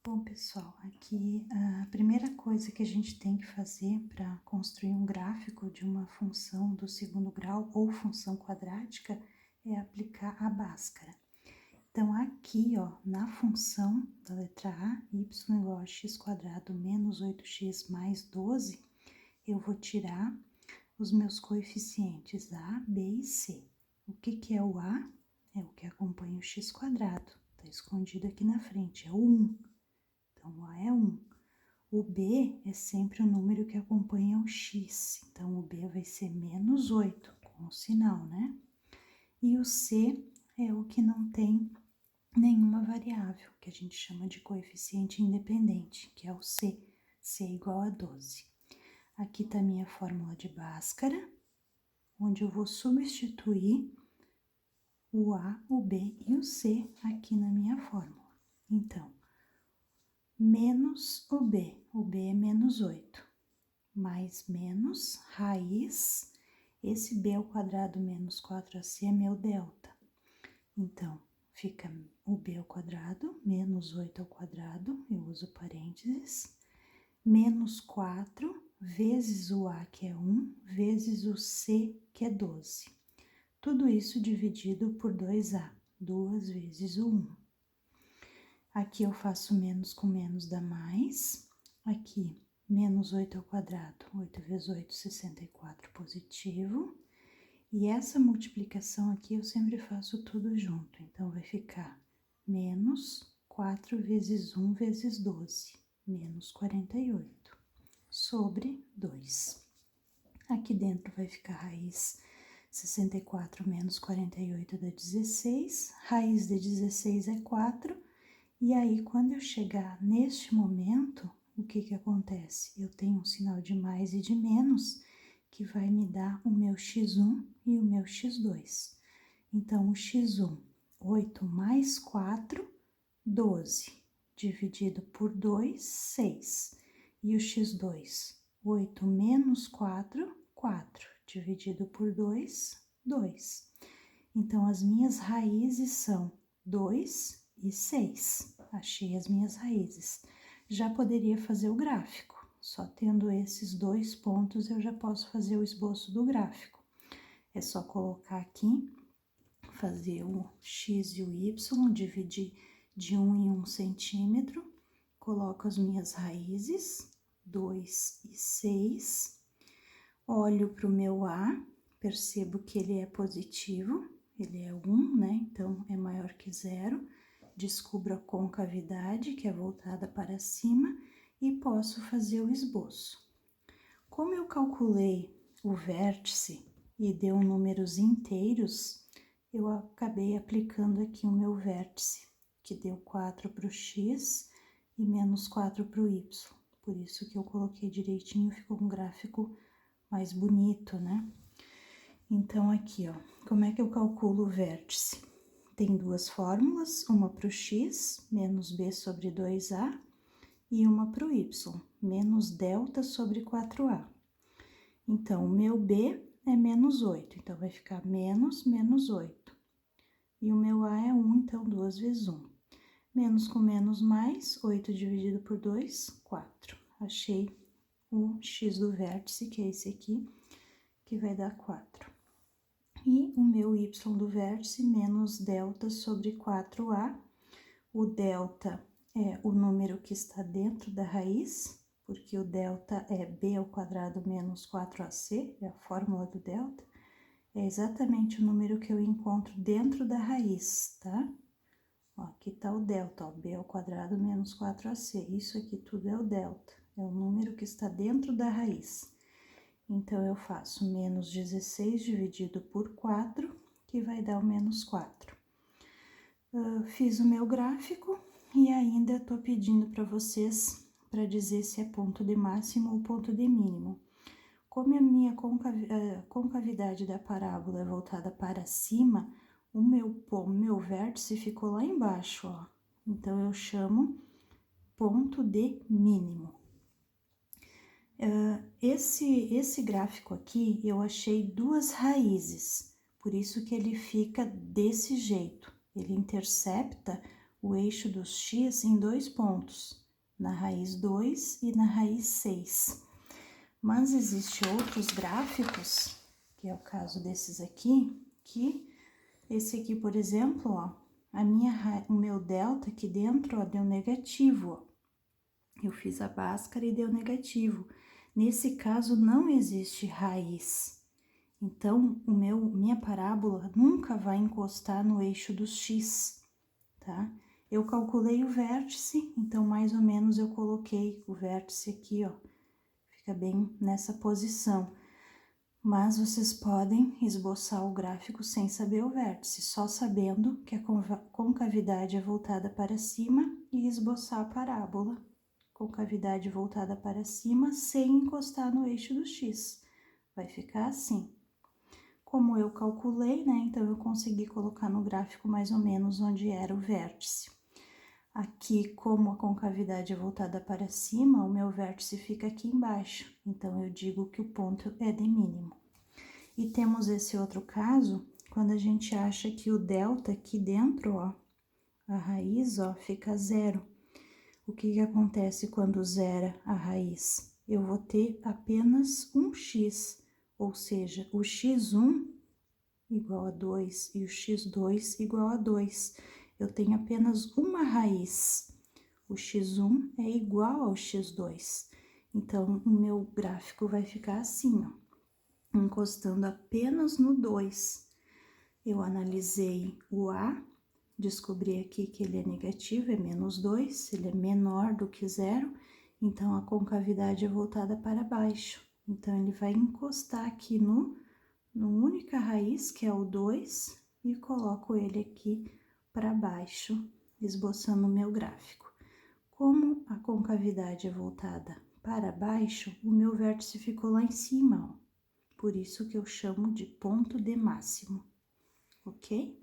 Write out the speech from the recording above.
Bom, pessoal, aqui a primeira coisa que a gente tem que fazer para construir um gráfico de uma função do segundo grau ou função quadrática é aplicar a Bhaskara. Então, aqui, ó, na função da letra A, y igual a x² menos 8x mais 12, eu vou tirar os meus coeficientes A, B e C. O que é o A? É o que acompanha o x², tá escondido aqui na frente, é o 1. Então, o A é 1. O B é sempre o número que acompanha o x. Então, o B vai ser menos 8, com o sinal, né? E o C é o que não tem nenhuma variável, que a gente chama de coeficiente independente, que é o C. C igual a 12. Aqui está a minha fórmula de Bhaskara, onde eu vou substituir o A, o B e o C aqui na minha fórmula. Então, menos o B é menos 8, mais menos raiz, esse B ao quadrado menos 4AC é meu delta. Então, fica o B ao quadrado, menos 8 ao quadrado, eu uso parênteses, menos 4 vezes o A, que é 1, vezes o C, que é 12. Tudo isso dividido por 2A, 2 vezes o 1. Aqui eu faço menos com menos dá mais. Aqui, menos 8 ao quadrado, 8 vezes 8, 64, positivo. E essa multiplicação aqui eu sempre faço tudo junto. Então, vai ficar menos 4 vezes 1 vezes 12, menos 48, sobre 2. Aqui dentro vai ficar raiz 64 menos 48 dá 16. Raiz de 16 é 4. E aí, quando eu chegar neste momento, o que acontece? Eu tenho um sinal de mais e de menos, que vai me dar o meu x1 e o meu x2. Então, o x1, 8 mais 4, 12, dividido por 2, 6. E o x2, 8 menos 4, 4, dividido por 2, 2. Então, as minhas raízes são 2 e 6. Achei as minhas raízes. Já poderia fazer o gráfico. Só tendo esses dois pontos, eu já posso fazer o esboço do gráfico. É só colocar aqui, fazer o x e o y, dividir de 1 em 1 centímetro. Coloco as minhas raízes, 2 e 6. Olho para o meu A, percebo que ele é positivo. Ele é 1, né? Então, é maior que 0. Descubro a concavidade, que é voltada para cima, e posso fazer o esboço. Como eu calculei o vértice e deu números inteiros, eu acabei aplicando aqui o meu vértice, que deu 4 para o x e menos 4 para o y. Por isso que eu coloquei direitinho, ficou um gráfico mais bonito, né? Então, aqui, ó, como é que eu calculo o vértice? Tem duas fórmulas, uma para o x, menos b sobre 2a, e uma para o y, menos delta sobre 4a. Então, o meu b é menos 8, então vai ficar menos 8. E o meu a é 1, então 2 vezes 1. Menos com menos mais, 8 dividido por 2, 4. Achei o x do vértice, que é esse aqui, que vai dar 4. E o meu y do vértice menos delta sobre 4a. O delta é o número que está dentro da raiz, porque o delta é b ao quadrado menos 4ac, é a fórmula do delta. É exatamente o número que eu encontro dentro da raiz, tá? Ó, aqui tá o delta, ó, b ao quadrado menos 4ac. Isso aqui tudo é o delta, é o número que está dentro da raiz. Então, eu faço menos 16 dividido por 4, que vai dar o menos 4. Fiz o meu gráfico e ainda tô pedindo para vocês para dizer se é ponto de máximo ou ponto de mínimo. Como a minha concavidade da parábola é voltada para cima, o meu vértice ficou lá embaixo, ó. Então, eu chamo ponto de mínimo. Esse gráfico aqui, eu achei duas raízes, por isso que ele fica desse jeito. Ele intercepta o eixo dos x em 2 pontos, na raiz 2 e na raiz 6. Mas existem outros gráficos, que é o caso desses aqui, que esse aqui, por exemplo, ó, o meu delta aqui dentro, ó, deu negativo, ó. Eu fiz a Bhaskara e deu negativo. Nesse caso, não existe raiz. Então, minha parábola nunca vai encostar no eixo dos x, tá? Eu calculei o vértice, então, mais ou menos, eu coloquei o vértice aqui, ó. Fica bem nessa posição. Mas vocês podem esboçar o gráfico sem saber o vértice, só sabendo que a concavidade é voltada para cima e esboçar a parábola. Concavidade voltada para cima sem encostar no eixo do x. Vai ficar assim. Como eu calculei, né, então eu consegui colocar no gráfico mais ou menos onde era o vértice. Aqui, como a concavidade é voltada para cima, o meu vértice fica aqui embaixo, então eu digo que o ponto é de mínimo. E temos esse outro caso, quando a gente acha que o delta aqui dentro, ó, a raiz, ó, fica zero. O que acontece quando zera a raiz? Eu vou ter apenas um x, ou seja, o x1 igual a 2 e o x2 igual a 2. Eu tenho apenas uma raiz. O x1 é igual ao x2. Então, o meu gráfico vai ficar assim, ó, encostando apenas no 2. Eu analisei o A, descobri aqui que ele é negativo, é menos 2, ele é menor do que zero, então a concavidade é voltada para baixo. Então, ele vai encostar aqui no única raiz, que é o 2, e coloco ele aqui para baixo, esboçando o meu gráfico. Como a concavidade é voltada para baixo, o meu vértice ficou lá em cima, ó. Por isso que eu chamo de ponto de máximo, ok?